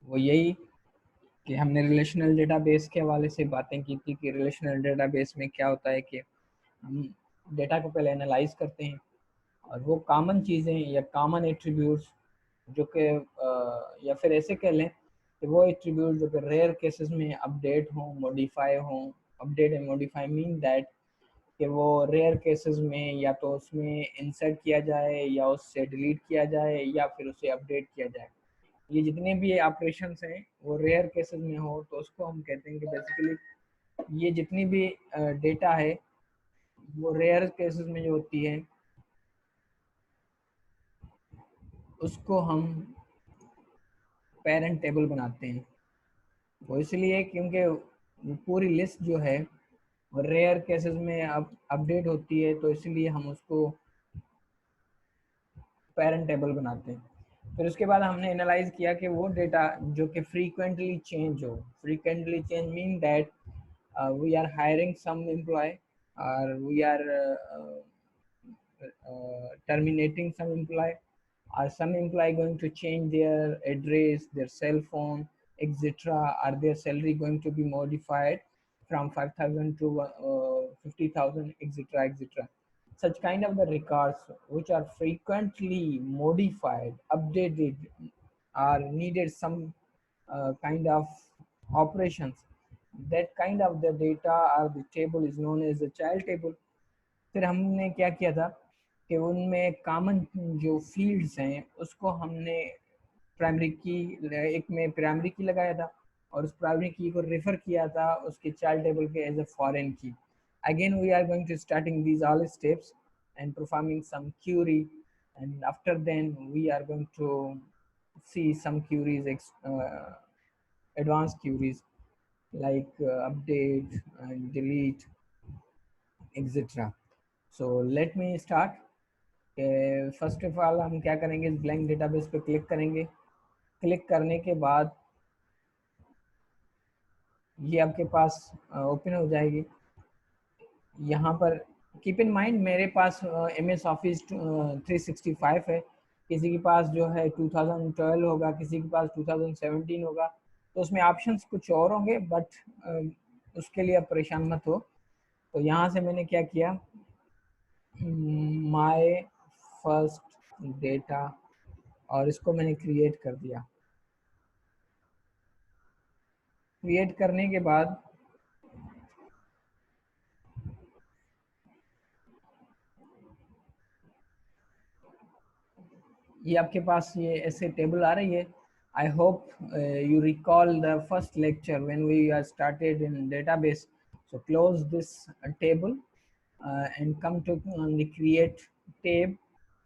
वो यही कि हमने रिलेशनल डेटाबेस के हवाले से बातें की थी कि रिलेशनल डेटाबेस में क्या होता है कि हम डेटा को पहले एनालाइज करते हैं और वो कॉमन चीज़ें या कॉमन एट्रीब्यूट्स जो कि या फिर ऐसे कह लें कि वो एट्रीब्यूट जो कि रेयर केसेस में अपडेट हों, मॉडिफाई हों। Update and modify mean that कि वो रेयर केसेस में या तो उसमें इंसर्ट किया जाए या उससे डिलीट किया जाए या फिर उसे अपडेट किया जाए। ये जितने भी ऑपरेशंस हैं वो रेयर केसेस में हो तो उसको हम कहते हैं कि बेसिकली ये जितनी भी डेटा है वो रेयर केसेस में जो होती है उसको हम पेरेंट टेबल बनाते हैं। वो इसलिए क्योंकि पूरी लिस्ट जो है वो रेयर केसेस में अब अपडेट होती है, तो इसलिए हम उसको पेरेंट टेबल बनाते हैं। फिर उसके बाद हमने एनालाइज किया कि वो डेटा जो कि फ्रीक्वेंटली चेंज हो। Frequently change mean that we are hiring some employ और we are terminating some employee, are some employee going to change their address, their cell phone, etc. Are their salary going to be modified from 5,000 to 50,000, etc., etc. Such kind of the records which are frequently modified, updated, or needed some kind of operations. That kind of the data or the table is known as the child table. फिर हमने क्या किया था कि उनमें common जो fields हैं उसको हमने प्राइमरी की, एक में प्राइमरी की लगाया था और उस प्राइमरी की को रेफर किया था उसके चाइल्ड टेबल के as a foreign key. Again we are going to starting these all steps and performing some query, and after then we are going to see some queries, advanced queries like update and delete, etc. So let me start. First of all हम क्या करेंगे, इस blank database पे click करेंगे। Click करने के बाद ये आपके पास ओपन हो जाएगी। यहाँ पर कीप इन माइंड मेरे पास एम एस ऑफिस 365 है, किसी के पास जो है 2012 होगा, किसी के पास 2017 होगा, तो उसमें ऑप्शंस कुछ और होंगे, बट उसके लिए आप परेशान मत हो। तो यहाँ से मैंने क्या किया, माय फर्स्ट डेटा, और इसको मैंने क्रिएट कर दिया। क्रिएट करने के बाद ये आपके पास ये ऐसे टेबल आ रही है। I hope you recall the first lecture when we started in database. So close this table and come to the create tab,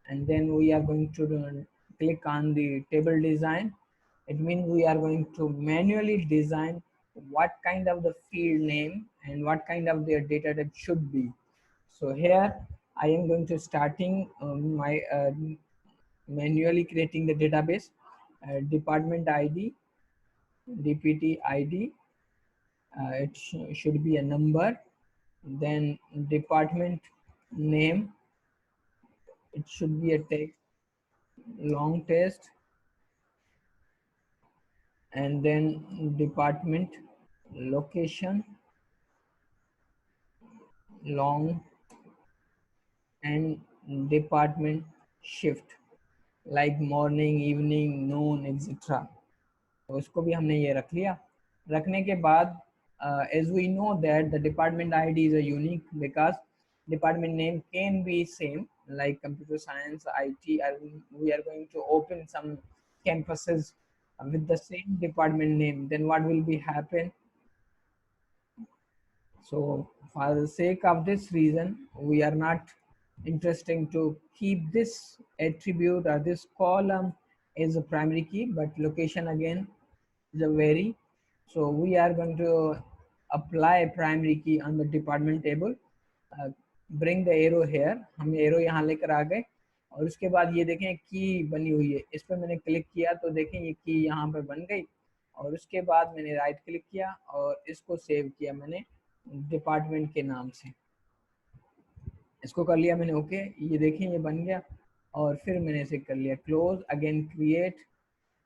and then we are going to click on the table design. It means we are going to manually design what kind of the field name and what kind of their data type should be. So here I am going to starting my manually creating the database. Department ID, DPT ID, it should be a number. Then department name, it should be a text, long text, and then department location, long, and department shift like morning, evening, noon, etc. तो इसको भी हमने ये रख लिया। रखने के बाद as we know that the department ID is a unique because department name can be same like computer science, IT, and we are going to open some campuses with the same department name, then what will be happen? So for the sake of this reason, we are not interested to keep this attribute or this column as a primary key, but location again is a vary. So we are going to apply primary key on the department table. Bring the arrow here, हम arrow यहाँ लेकर आ गए और उसके बाद ये देखें की बनी हुई है, इस पर मैंने क्लिक किया तो देखें ये की यहाँ पर बन गई। और उसके बाद मैंने राइट क्लिक किया और इसको सेव किया मैंने डिपार्टमेंट के नाम से। इसको कर लिया मैंने ओके, ये देखें ये बन गया। और फिर मैंने इसे कर लिया close. Again create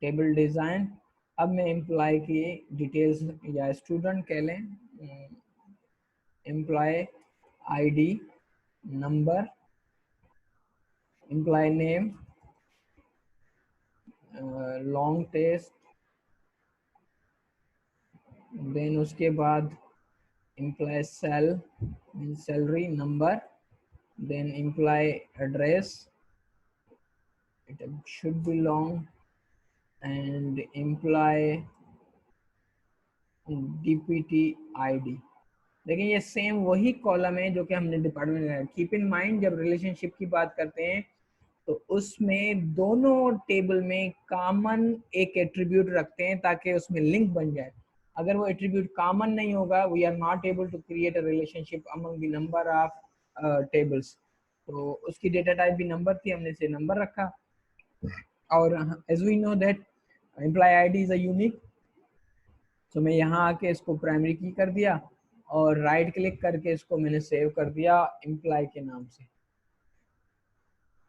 table design, अब मैं एम्प्लॉय की डिटेल्स या स्टूडेंट कह लें, employee ID, number, employee name, long text, then उसके बाद employee cell salary number, then employee address, it should be long, and employee dpt id। देखिए ये सेम वही कॉलम है जो कि हमने डिपार्टमेंट में। कीप इन माइंड जब रिलेशनशिप की बात करते हैं तो उसमें दोनों टेबल में कॉमन एक एट्रीब्यूट रखते हैं ताकि उसमें लिंक बन जाए। अगर वो एट्रीब्यूट कॉमन नहीं होगा, we are not able to create a relationship among the number of tables. तो उसकी डेटा टाइप भी नंबर थी, हमने इसे नंबर रखा। और as we know that employee ID is a unique, तो मैं यहाँ आके इसको प्राइमरी की कर दिया और राइट क्लिक करके इसको मैंने सेव कर दिया एम्प्लॉय के नाम से,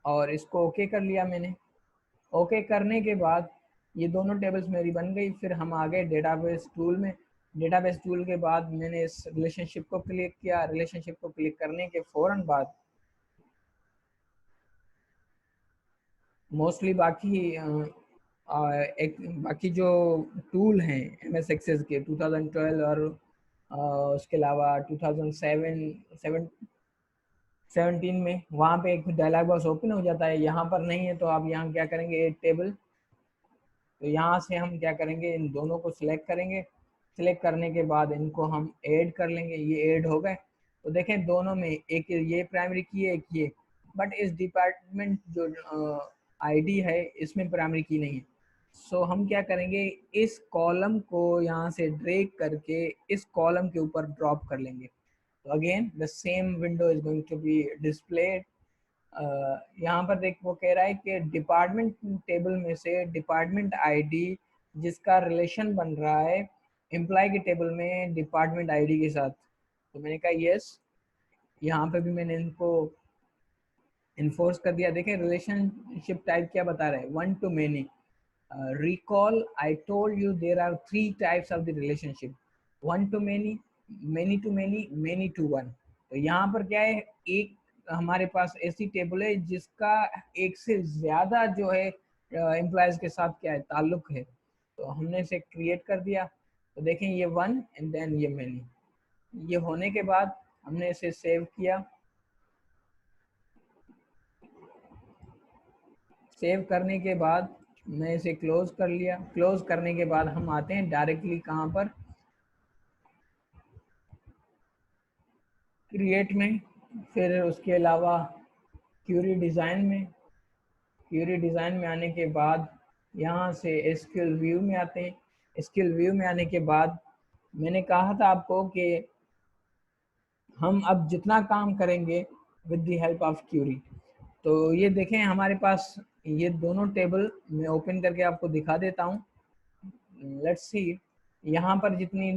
और इसको ओके कर लिया मैंने। ओके करने के बाद ये दोनों टेबल्स मेरी बन गई। फिर हम आ गए डेटाबेस टूल में। डेटाबेस टूल के बाद मैंने इस रिलेशनशिप को क्लिक किया। रिलेशनशिप को क्लिक करने के फौरन बाद मोस्टली बाकी जो टूल हैं एमएस एक्सेस के 2012 और उसके अलावा 2017 में वहाँ पे एक डायलॉग बॉक्स ओपन हो जाता है। यहाँ पर नहीं है तो आप यहाँ क्या करेंगे, एड टेबल। तो यहाँ से हम क्या करेंगे, इन दोनों को सिलेक्ट करेंगे। सिलेक्ट करने के बाद इनको हम ऐड कर लेंगे। ये ऐड हो गए। तो देखें दोनों में एक ये प्राइमरी की है, एक ये, बट इस डिपार्टमेंट जो आईडी है इसमें प्राइमरी की नहीं है। सो हम क्या करेंगे, इस कॉलम को यहाँ से ड्रैग करके इस कॉलम के ऊपर ड्रॉप कर लेंगे। तो again the same window is going to be displayed. यहाँ पर देख वो कह रहा है कि डिपार्टमेंट टेबल में से डिपार्टमेंट आईडी जिसका रिलेशन बन रहा है एम्प्लॉय के टेबल में डिपार्टमेंट आईडी के साथ। तो मैंने कहा यस। यहाँ पे भी मैंने इनको इन्फोर्स कर दिया। देखें रिलेशनशिप टाइप क्या बता रहा है, one two many. recall I told you there are 3 types of the relationship, one to many to many to one। तो यहाँ पर क्या है, एक हमारे पास ऐसी टेबल है जिसका एक से ज्यादा जो है एम्प्लॉयज के साथ क्या है ताल्लुक है। तो हमने इसे क्रिएट कर दिया। तो देखें ये वन एंड देन ये मेनी। ये होने के बाद हमने इसे सेव किया। सेव करने के बाद मैं इसे क्लोज कर लिया। क्लोज करने के बाद हम आते हैं डायरेक्टली कहाँ पर, क्रिएट में। फिर उसके अलावा क्यूरी डिज़ाइन में। क्यूरी डिज़ाइन में आने के बाद यहाँ से एसक्यूएल व्यू में आते हैं। एसक्यूएल व्यू में आने के बाद मैंने कहा था आपको कि हम अब जितना काम करेंगे with the help of query. तो ये देखें हमारे पास ये दोनों टेबल मैं ओपन करके आपको दिखा देता हूँ। लेट्स सी, यहाँ पर जितनी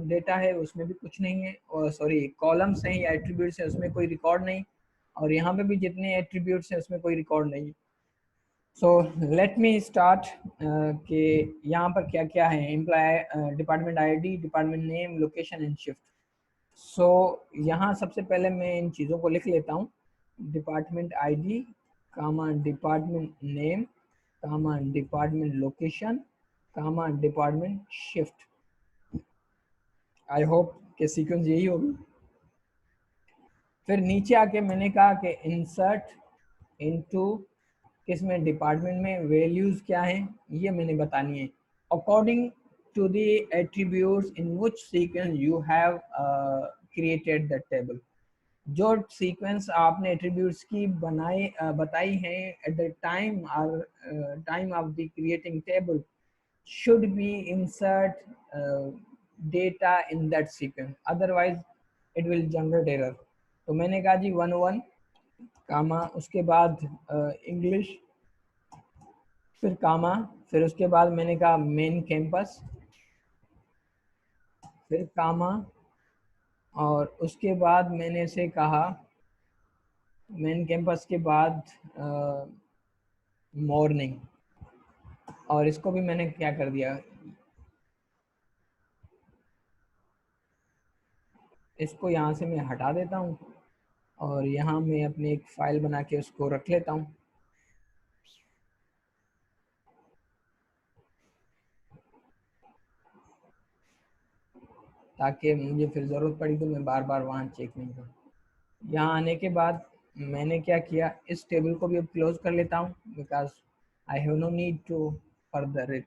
डेटा है उसमें भी कुछ नहीं है, और सॉरी कॉलम्स हैं या एट्रीब्यूट्स हैं उसमें कोई रिकॉर्ड नहीं, और यहाँ पे भी जितने एट्रीब्यूट्स हैं उसमें कोई रिकॉर्ड नहीं। सो लेट मी स्टार्ट कि यहाँ पर क्या क्या है, employ department ID, department name, location and shift. So यहाँ सबसे पहले मैं इन चीज़ों को लिख लेता हूँ, department ID comma department name comma department location comma department shift. I hope के सीक्वेंस यही होगी। फिर नीचे आके मैंने कहा कि इंसर्ट इनटू किसमें, डिपार्टमेंट में। वैल्यूज क्या है ये मैंने बतानी है according to the attributes in which sequence you have created the table. जो सीक्वेंस आपने एट्रीब्यूट्स की बताई हैं at the time of the creating table should be insert data in that sequence, otherwise it will generate error। तो मैंने कहा जी 1 1 कामा, उसके बाद इंग्लिश, फिर कामा, फिर उसके बाद मैंने कहा मेन कैंपस, फिर कामा, और उसके बाद मैंने से कहा मेन कैंपस के बाद मॉर्निंग, और इसको भी मैंने क्या कर दिया, इसको यहाँ से मैं हटा देता हूँ और यहाँ मैं अपनी एक फाइल बना के उसको रख लेता हूँ। ताकि मुझे फिर ज़रूरत पड़ी तो मैं बार बार वहाँ चेक नहीं करूँ। यहाँ आने के बाद मैंने क्या किया, इस टेबल को भी अब क्लोज कर लेता हूँ because I have no need to further it.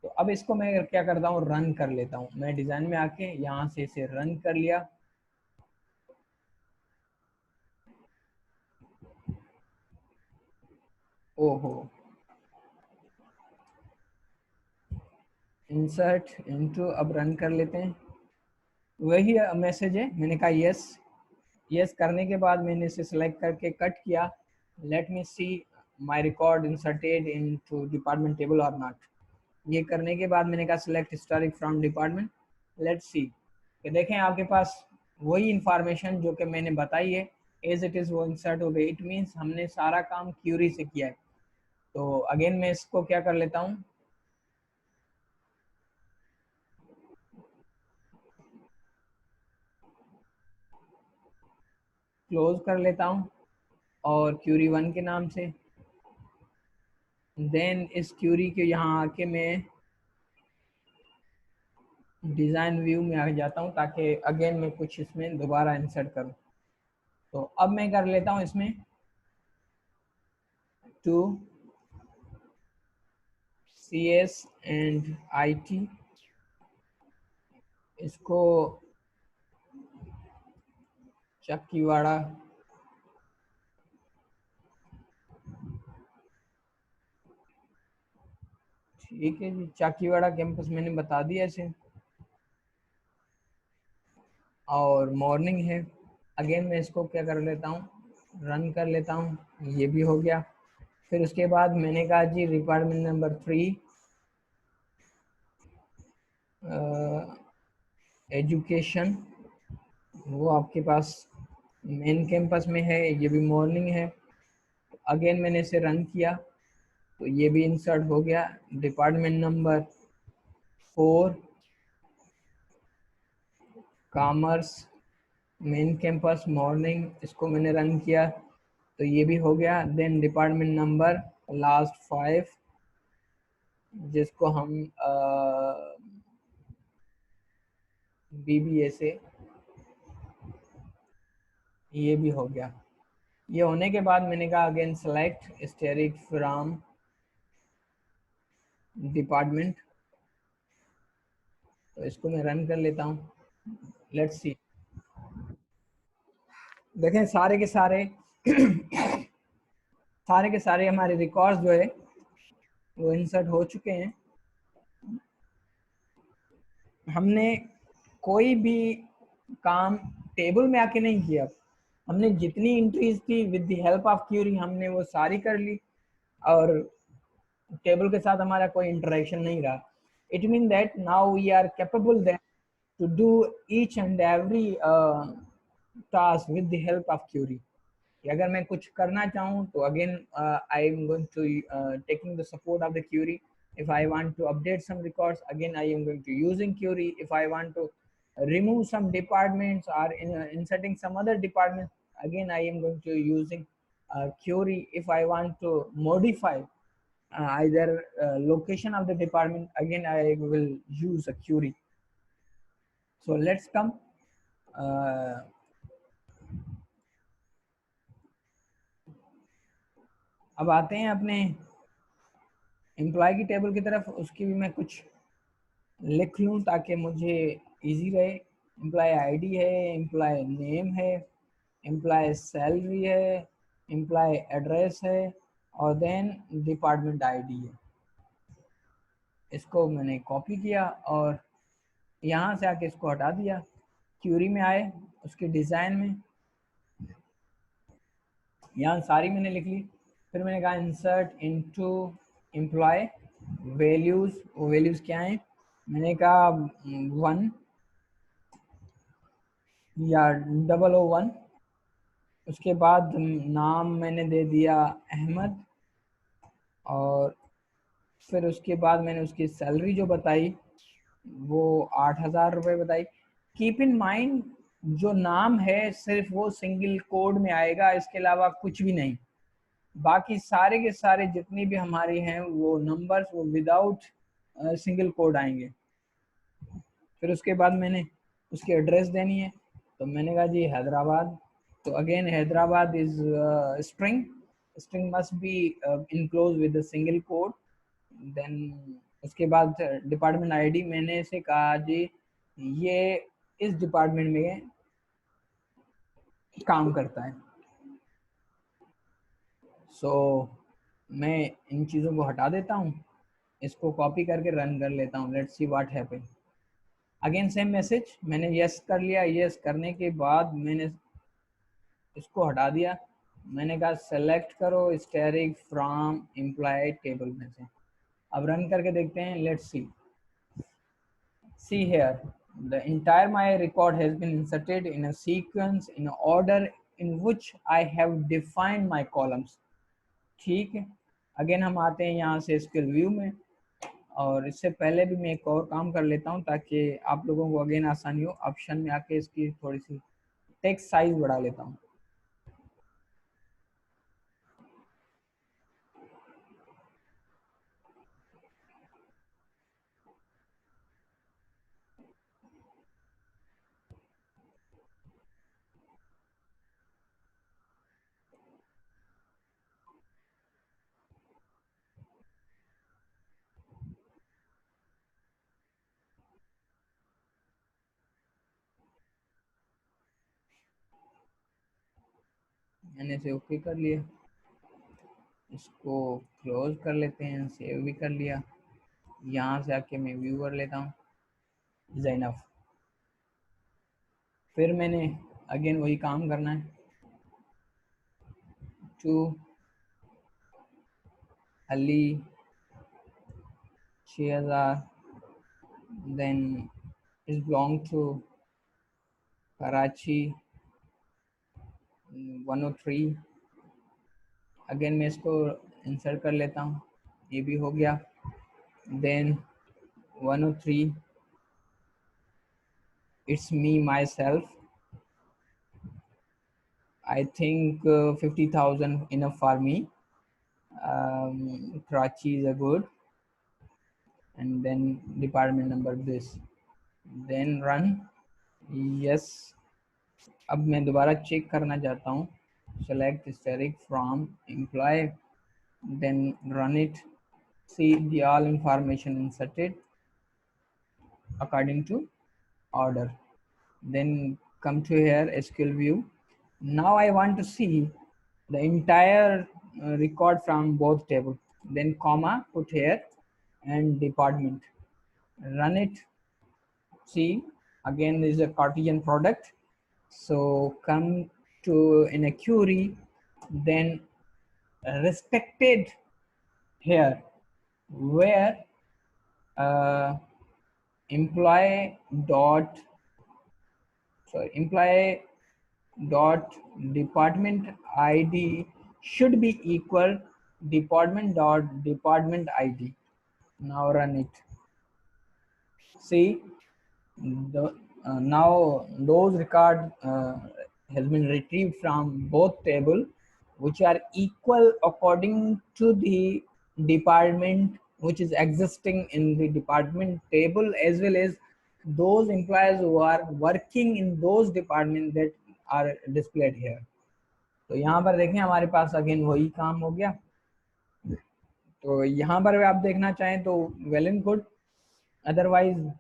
तो अब इसको मैं क्या करता हूँ, रन कर लेता हूँ। मैं डिज़ाइन में आके यहाँ से इसे रन कर लिया। ओहो, इंसर्ट इनटू, अब रन कर लेते हैं। वही मैसेज है, मैंने कहा यस। यस करने के बाद मैंने इसे सेलेक्ट करके कट किया। Let me see my record inserted into department table और नॉट। ये करने के बाद मैंने कहा select historic from department. Let's see कि देखें आपके पास वही इंफॉर्मेशन जो कि मैंने बताई है एज इट इज़ वो इंसर्ट हो गई। इट मीन्स हमने सारा काम क्यूरी से किया है। तो अगेन मैं इसको क्या कर लेता हूँ, क्लोज कर लेता हूँ और क्यूरी 1 के नाम से। देन इस क्यूरी के यहाँ आके मैं डिज़ाइन व्यू में आ जाता हूँ ताकि अगेन मैं कुछ इसमें दोबारा इंसर्ट करूँ। तो अब मैं कर लेता हूँ इसमें टू CS एंड IT, इसको चक्कीवाड़ा, ठीक है जी, चाकीवाड़ा कैंपस मैंने बता दिया इसे। और मॉर्निंग है। अगेन मैं इसको क्या कर लेता हूँ, रन कर लेता हूँ। ये भी हो गया। फिर उसके बाद मैंने कहा जी डिपार्टमेंट नंबर 3 एजुकेशन, वो आपके पास मेन कैंपस में है। ये भी मॉर्निंग है। अगेन मैंने इसे रन किया तो ये भी इंसर्ट हो गया। Department number 4 commerce, main campus morning, इसको मैंने रन किया तो ये भी हो गया। देन डिपार्टमेंट नंबर लास्ट 5 जिसको हम BBA से, ये भी हो गया। ये होने के बाद मैंने कहा again select steric from department. तो इसको मैं रन कर लेता हूँ। लेट्स सी, देखें सारे के सारे हमारे रिकॉर्ड्स जो है वो इंसर्ट हो चुके हैं। हमने कोई भी काम टेबल में आके नहीं किया। हमने जितनी एंट्रीज थी with the help of query हमने वो सारी कर ली और टेबल के साथ हमारा कोई इंटरेक्शन नहीं रहा। It mean that now we are capable that to do each and every task with the help of query. अगर मैं कुछ करना चाहूँ तो again I am going to taking the support of the query. if I want to update some records, again I am going to using query. If I want to remove some departments or inserting some other departments, again I am going to using query. If I want to modify either location of the department, again I will use a query. So let's come uh, अब आते हैं अपने employ की table की तरफ। उसकी भी मैं कुछ लिख लूँ ताकि मुझे इजी रहे। एम्प्लॉय आईडी है, एम्प्लॉय नेम है, एम्प्लॉय सैलरी है, एम्प्लॉय एड्रेस है और देन डिपार्टमेंट आईडी है। इसको मैंने कॉपी किया और यहाँ से आके इसको हटा दिया। क्यूरी में आए, उसके डिज़ाइन में यहाँ सारी मैंने लिख ली। फिर मैंने कहा इंसर्ट इनटू एम्प्लॉय वैल्यूज़। वो वैल्यूज़ क्या हैं, मैंने कहा 1 या 001। उसके बाद नाम मैंने दे दिया अहमद और फिर उसके बाद मैंने उसकी सैलरी जो बताई वो 8,000 रुपये बताई। कीप इन माइंड जो नाम है सिर्फ वो सिंगल कोड में आएगा, इसके अलावा कुछ भी नहीं। बाकी सारे के सारे जितनी भी हमारी हैं वो नंबर्स वो विदाउट सिंगल कोड आएंगे। फिर उसके बाद मैंने उसकी एड्रेस देनी है, तो मैंने कहा जी हैदराबाद। तो again Hyderabad is string, string must be enclose with the single quote. Then उसके बाद डिपार्टमेंट आईडी, मैंने इसे कहा जी ये इस डिपार्टमेंट में काम करता है। सो मैं इन चीज़ों को हटा देता हूँ, इसको कॉपी करके रन कर लेता हूँ। Let's see what happen. Again same message, मैंने यस कर लिया। यस करने के बाद मैंने इसको हटा दिया। मैंने कहा सेलेक्ट करो स्टैटिक फ्रॉम एम्प्लॉय टेबल में से। अब रन करके देखते हैं। Let's see, see here, the entire my record has been inserted in a sequence in order in which I have defined my columns। ठीक है, अगेन हम आते हैं यहाँ से स्किल व्यू में, और इससे पहले भी मैं एक और काम कर लेता हूँ ताकि आप लोगों को अगेन आसानी हो। ऑप्शन में आके इसकी थोड़ी सी टेक्स्ट साइज बढ़ा लेता हूँ। मैंने इसे ओके कर लिया, इसको क्लोज कर लेते हैं, सेव भी कर लिया। यहाँ से आके मैं व्यू कर लेता हूँ, ज़ैनफ। फिर मैंने अगेन वही काम करना है, to Ali 6000, then is belong to Karachi 103। अगेन मैं इसको इंसर्ट कर लेता हूँ, ये भी हो गया। Then 103 it's me myself, I think 50,000 enough for me. Karachi is a good, and then department number this, then run। yes, अब मैं दोबारा चेक करना चाहता हूँ। select static from employee, then run it, see the all information inserted according to order, then come to here SQL view। now I want to see the entire record from both table, then comma put here and department, run it, see again this is a Cartesian product, so come to in a query, then respected here where employee dot employee dot department ID should be equal department dot department ID। now run it, see the now those record has been retrieved from both table which are equal according to the department which is existing in the department table, as well as those employees who are working in those departments that are displayed here। तो यहाँ पर देखें हमारे पास again वही काम हो गया। तो यहाँ पर आप देखना चाहें तो वेल एंड गुड, अदरवाइज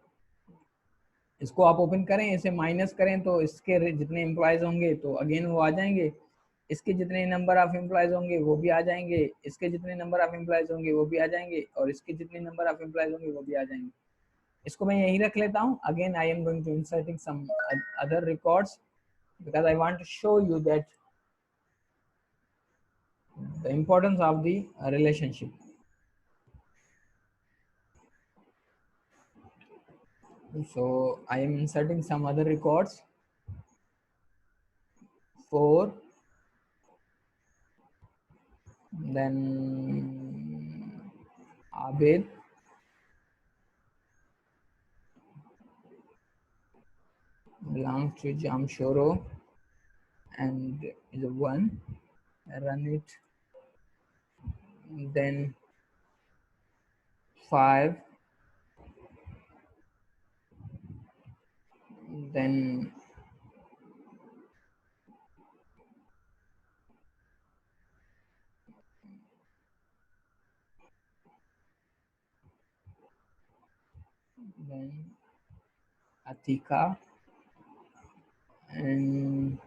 इसको आप ओपन करें, इसे माइनस करें तो इसके जितने एम्प्लॉयज़ होंगे तो अगेन वो आ जाएंगे, इसके जितने नंबर ऑफ एम्प्लॉयज़ होंगे वो भी आ जाएंगे, इसके जितने नंबर ऑफ एम्प्लॉयज़ होंगे वो भी आ जाएंगे, और इसके जितने नंबर ऑफ एम्प्लॉयज़ होंगे वो भी आ जाएंगे। इसको मैं यही रख लेता हूँ। Again I am going to inserting some other records because I want to show you that the importance of the relationship। so I am inserting some other records for then Abid, belongs to Jamshoro and is a 1. Run it. Then 5. Then then Atika and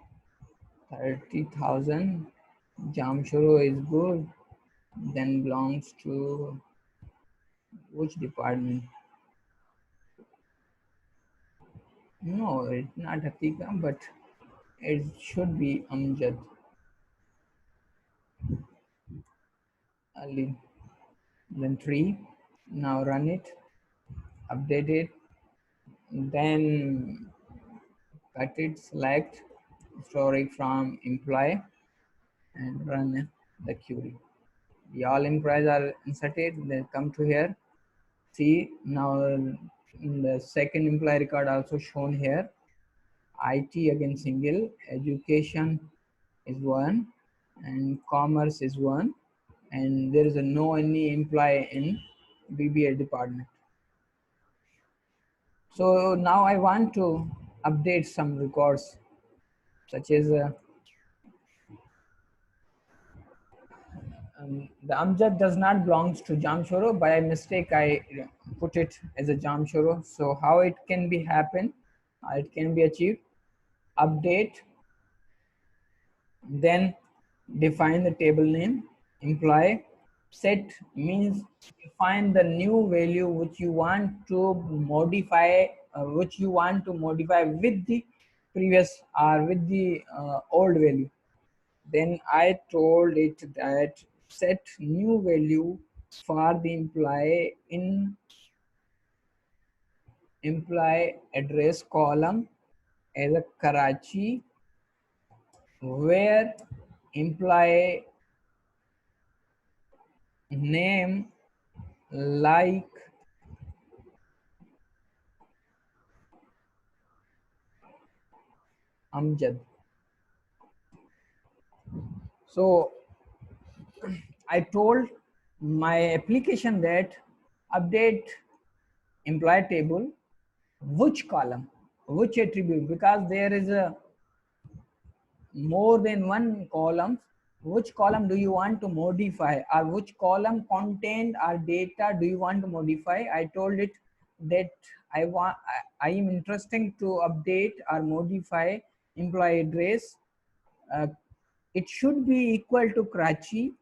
30,000. Jamshoro is good. Then belongs to which department? No, it's not Atika, but it should be Amjad Ali. Then 3. Now run it, update it, then cut it, select historic from employee and run the query. The all employees are inserted, then come to here. See now in the second employee record also shown here. IT again single, education is 1 and commerce is 1 and there is a no any employee in BBA department. So now I want to update some records such as the Amjad does not belongs to Jamshoro. By mistake, I put it as a Jamshoro. So how it can be happen? It can be achieved. Update, then define the table name. Employee set means define the new value which you want to modify, with the previous or with the old value. Then I told it that set new value for the employee address column as a Karachi, where employee name like Amjad. So I told my application that update employee table, which column, which attribute, because there is a more than one column. Which column do you want to modify, or which column content or data do you want to modify? I told it that I am interested to update or modify employee address. uh, it should be equal to Karachi,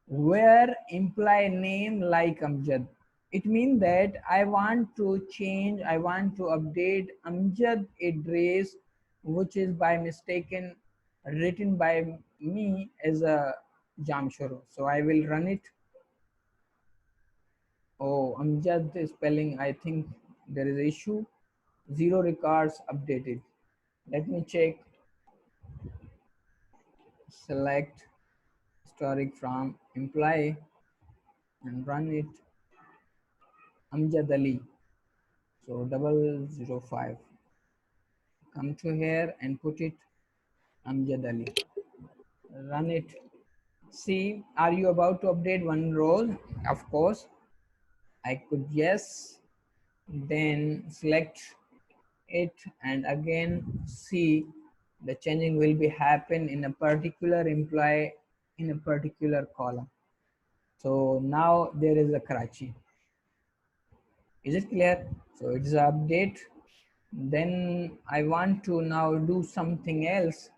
where employee name like Amjad. It means that I want to change, I want to update Amjad address, which is by mistaken written by me as a Jamshoro. So I will run it. Oh, Amjad spelling, I think there is issue. 0 records updated. Let me check. Select historic from employee and run it. Amjad Ali. So 005. Come to here and put it Amjad Ali. Run it. See, are you about to update one role? Of course, I could yes. Then select it and again see the changing will be happen in a particular employee in a particular column. So now there is a Karachi. Is it clear? So it's an update. Then I want to now do something else.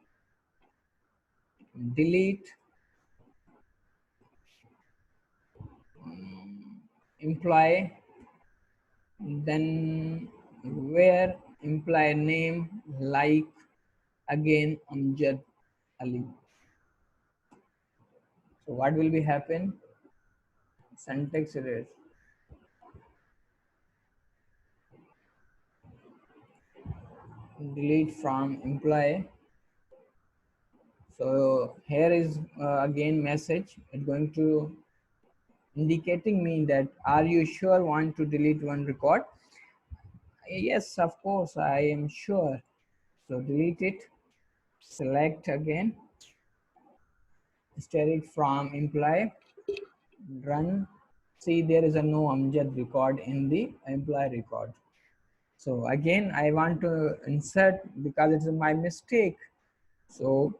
Delete employee, then where employee name like again Amjad Ali. So what will be happen? Syntax error. Delete from employee. So here is again message. It's going to indicating me that are you sure want to delete one record? Yes, of course I am sure. So delete it, select again, asterisk from employee, run. See, there is a no Amjad record in the employee record. So again, I want to insert because it's my mistake. So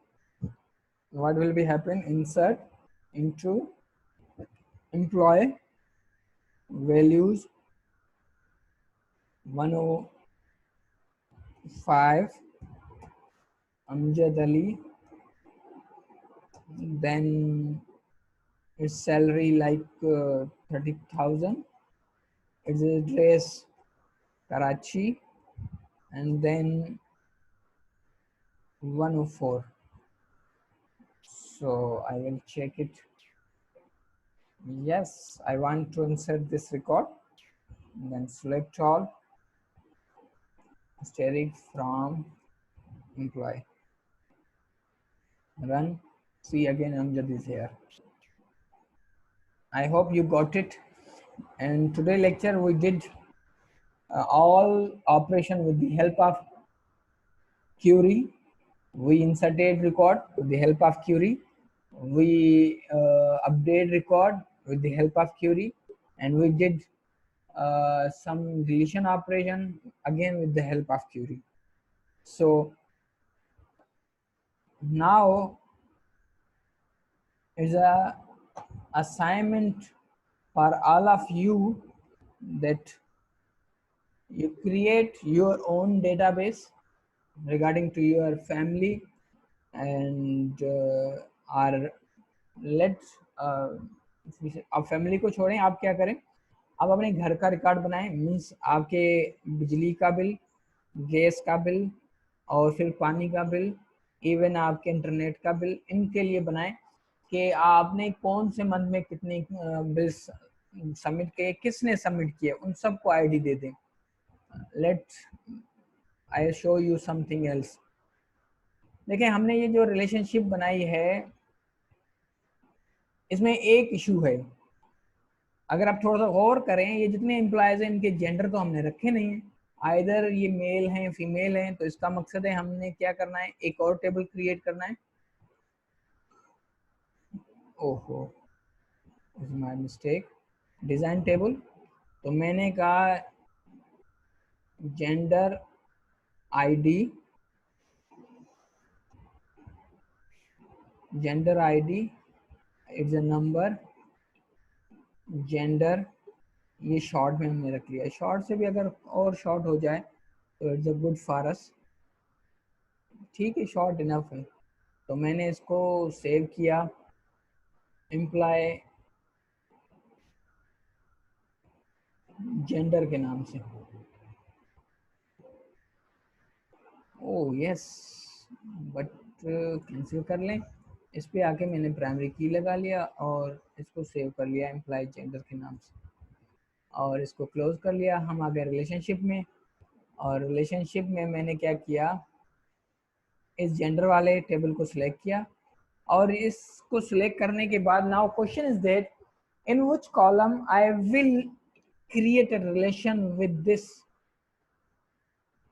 what will be happen? Insert into employee values 105 Amjad Ali, then its salary like 30,000, its address Karachi, and then 104. So I will check it. Yes, I want to insert this record. Then select all, asterisk from employee, run. See, again Amjad is here. I hope you got it. And today lecture we did all operation with the help of query. We inserted record with the help of query. We update record with the help of query, and we did some deletion operation again with the help of query. So now is a assignment for all of you that you create your own database regarding to your family, and our let's आप family को छोड़ें, आप क्या करें, आप अपने घर का रिकॉर्ड बनाएं, मीन्स आपके बिजली का बिल, गैस का बिल, और फिर पानी का बिल, इवन आपके इंटरनेट का बिल, इनके लिए बनाएं कि आपने कौन से मंथ में कितने बिल्स सबमिट किए, किसने सबमिट किए, उन सबको आईडी दे दें. Let's I show you something else. देखिए, हमने ये जो रिलेशनशिप बनाई है इसमें एक इशू है. अगर आप थोड़ा सा गौर करें, ये जितने एम्प्लॉयज हैं इनके जेंडर तो हमने रखे नहीं है, आइदर ये मेल हैं फीमेल हैं. तो इसका मकसद है हमने क्या करना है, एक और टेबल क्रिएट करना है. ओहो, is my mistake. Design table, तो मैंने कहा gender ID, gender ID it's a number, gender ये शॉर्ट में हमने रख लिया. शॉर्ट से भी अगर और शॉर्ट हो जाए तो it's a good for us. ठीक है, शॉर्ट इनफ है. तो मैंने इसको सेव किया एम्प्लॉय जेंडर के नाम से. ओह यस, बट कैंसिल कर लें. इस पे आके मैंने प्राइमरी की लगा लिया और इसको सेव कर लिया एम्प्लॉय जेंडर के नाम से, और इसको क्लोज कर लिया. हम आ गए रिलेशनशिप में, और रिलेशनशिप में मैंने क्या किया, इस जेंडर वाले टेबल को सिलेक्ट किया, और इसको सिलेक्ट करने के बाद now question is that in which column I will create a relation with this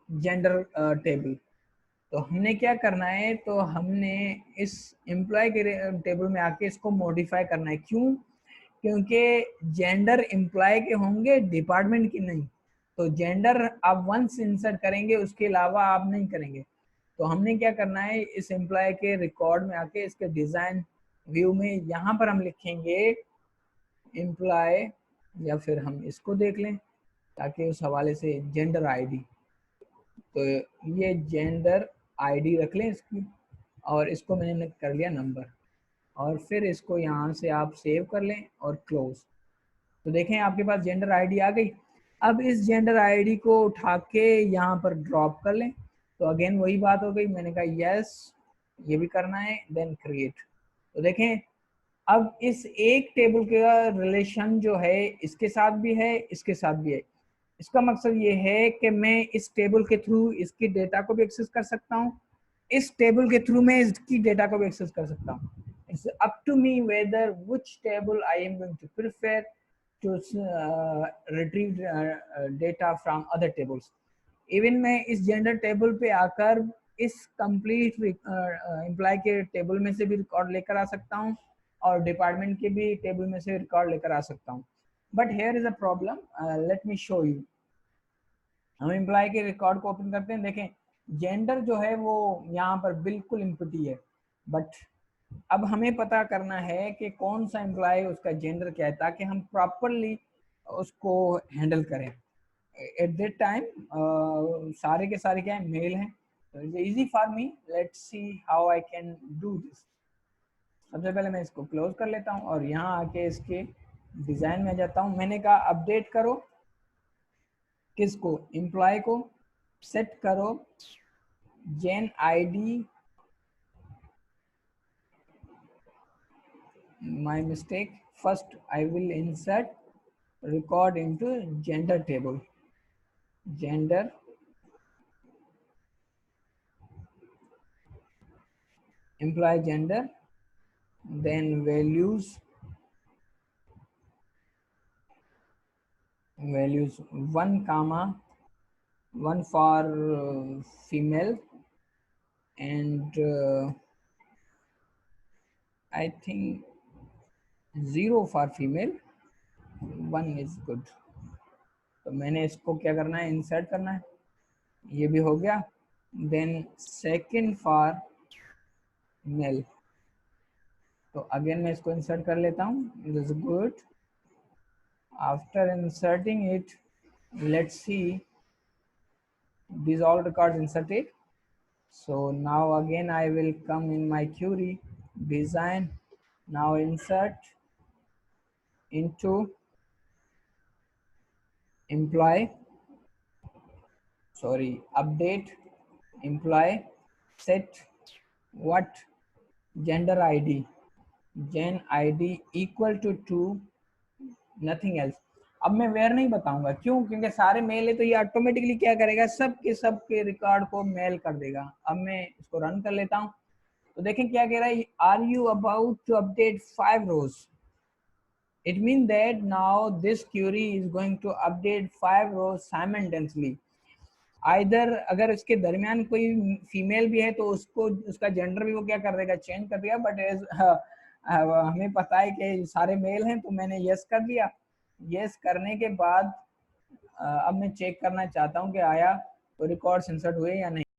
gender table. तो हमने क्या करना है, तो हमने इस एम्प्लॉय के टेबल में आके इसको मॉडिफाई करना है. क्यों? क्योंकि जेंडर एम्प्लॉय के होंगे, डिपार्टमेंट की नहीं. तो जेंडर आप वंस इंसर्ट करेंगे, उसके अलावा आप नहीं करेंगे. तो हमने क्या करना है, इस एम्प्लॉय के रिकॉर्ड में आके इसके डिजाइन व्यू में यहाँ पर हम लिखेंगे एम्प्लॉय, या फिर हम इसको देख लें ताकि उस हवाले से जेंडर आईडी. तो ये जेंडर आईडी रख लें इसकी, और इसको मैंने कर लिया नंबर, और फिर इसको यहाँ से आप सेव कर लें और क्लोज. तो देखें आपके पास जेंडर आईडी आ गई. अब इस जेंडर आईडी को उठा के यहाँ पर ड्रॉप कर लें. तो अगेन वही बात हो गई, मैंने कहा यस ये भी करना है, देन क्रिएट. तो देखें अब इस एक टेबल का रिलेशन जो है इसके साथ भी है, इसके साथ भी है. इसका मकसद ये है कि मैं इस टेबल के थ्रू इसकी डेटा को भी एक्सेस कर सकता हूँ, इस टेबल के थ्रू मैं इसकी डेटा को भी एक्सेस कर सकता हूँ. It's up to me whether which table I am going to prefer to retrieve data from other tables. Even मैं इस जेंडर टेबल पे आकर इस कंप्लीट एम्प्लॉय के टेबल में से भी रिकॉर्ड लेकर आ सकता हूँ और डिपार्टमेंट के भी टेबल में से रिकॉर्ड लेकर आ सकता हूँ। But here is a problem, let me show you. हम एम्प्लॉय के रिकॉर्ड को ओपन करते हैं, देखें जेंडर जो है वो यहाँ पर बिल्कुल इम्पटी है। बट अब हमें पता करना है कि कौन सा एम्प्लॉय, उसका जेंडर क्या है, ताकि हम प्रॉपरली उसको हैंडल करें। एट दैट टाइम सारे के सारे क्या है, मेल हैं। तो it's easy for me, let's see how I can do this. सबसे पहले मैं इसको क्लोज कर लेता हूँ और यहाँ आके इसके डिजाइन में जाता हूँ। मैंने कहा अपडेट करो किसको, एम्प्लॉय को। सेट करो जेन ID, my mistake, first I will insert record into gender table, gender, employee gender, then values 1 comma 1 for female and I think 0 for female, 1 is good। तो मैंने इसको क्या करना है, इंसर्ट करना है, ये भी हो गया। देन सेकंड फॉर मेल, तो अगेन मैं इसको इंसर्ट कर लेता हूँ, it is good. After inserting it, let's see these all records inserted. So now again I will come in my query, design, now insert into employee, sorry, update employee, set what, gender id, gen id equal to 2, nothing else. अब मैं where नहीं बताऊंगा, क्यों, क्योंकि सारे mail है तो ये ऑटोमेटिकली क्या करेगा, सब के रिकॉर्ड को मेल कर देगा। अब मैं इसको रन कर लेता हूँ तो देखें क्या कह रहा है, are you about to update 5 rows. It mean that now this query is going to update 5 rows simultaneously. Either अगर इसके दरमियान कोई फीमेल भी है तो उसको, उसका जेंडर भी वो क्या कर देगा, चेंज कर देगा। बट एज हमें पता है कि सारे मेल हैं तो मैंने यस कर दिया। यस करने के बाद अब मैं चेक करना चाहता हूँ कि आया तो रिकॉर्ड्स इंसर्ट हुए या नहीं।